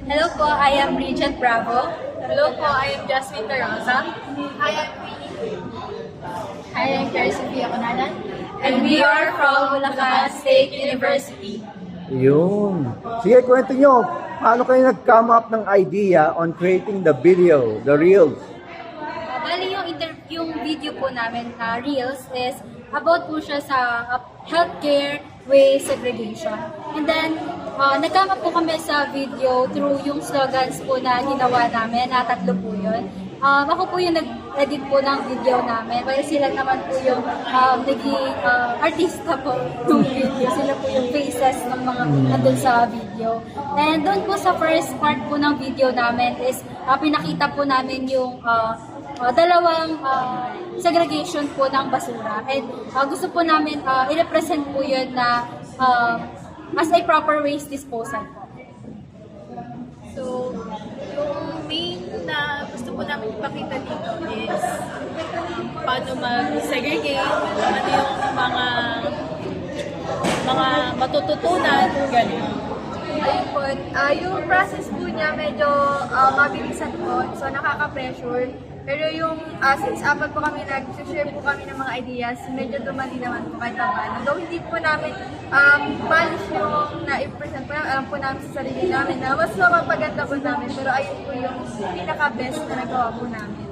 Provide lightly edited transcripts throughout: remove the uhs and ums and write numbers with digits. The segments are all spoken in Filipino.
Hello po, I am Bridget Bravo. Hello po, I am Jasmine Tarosa. I am I am Carrie Sofia Conanan. And we are from Bulacan State University. Yun. Sige, kwento nyo, paano kayo nag-come up ng idea on creating the video, the reels? Bali yung video po namin na Reels is about po siya sa healthcare waste segregation. And then, nagkama po kami sa video through yung slogans po na ginawa namin, na tatlo po yun. Ako po yung nag-edit po ng video namin, while sila naman po yung naging artista po ng video. Sila po yung faces ng mga nandun sa video. And doon po sa first part po ng video namin is pinakita po namin yung dalawang segregation po ng basura. And gusto po namin i-represent po yun na as a proper waste disposal po. So, yung main na gusto po namin ipakita dito is paano mag-segregate, ano yung mga matututunan, gano'n. Ayun po, yung process po niya medyo mabilisan po, so nakaka-pressure. Pero yung, since apat po kami nag-share po kami ng mga ideas, medyo dumali naman po kahit naman. Though hindi po namin polish yung na-present po namin, alam po namin sa sarili namin na mas mapapaganda po namin, pero ayun po yung pinaka-best na nagawa po namin.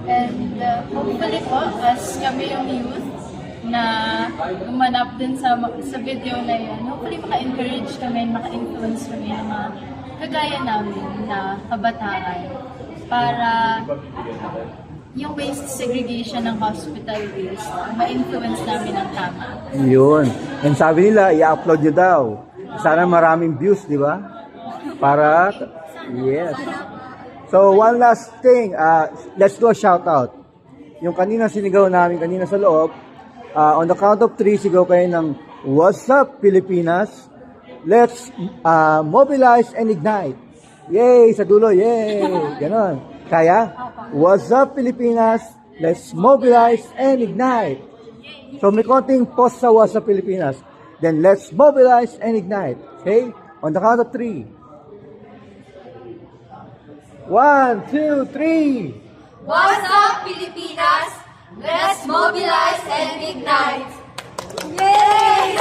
And hopefully po, as kami yung youth na gumanap din sa video na yan, hopefully maka-encourage kami, maka-influence kami ng mga kagaya namin na kabataan para yung waste segregation ng hospital waste, ma-influence namin ng tama. Yun. And sabi nila, i-upload nyo daw. Sana maraming views, di ba? Para, yes. So, one last thing, let's do a shout out. Yung kanina sinigaw namin, kanina sa loob, on the count of 3, sigaw kayo ng, "What's up, Pilipinas? Let's mobilize and ignite." Yay! Sa dulo, yay! Ganon. Kaya? What's up, Pilipinas? Let's mobilize and ignite. So, may konting pause sa What's up, Pilipinas. Then, let's mobilize and ignite. Okay? On the count of 3. 1, 2, 3. What's up, Pilipinas? Let's mobilize and ignite! Yay!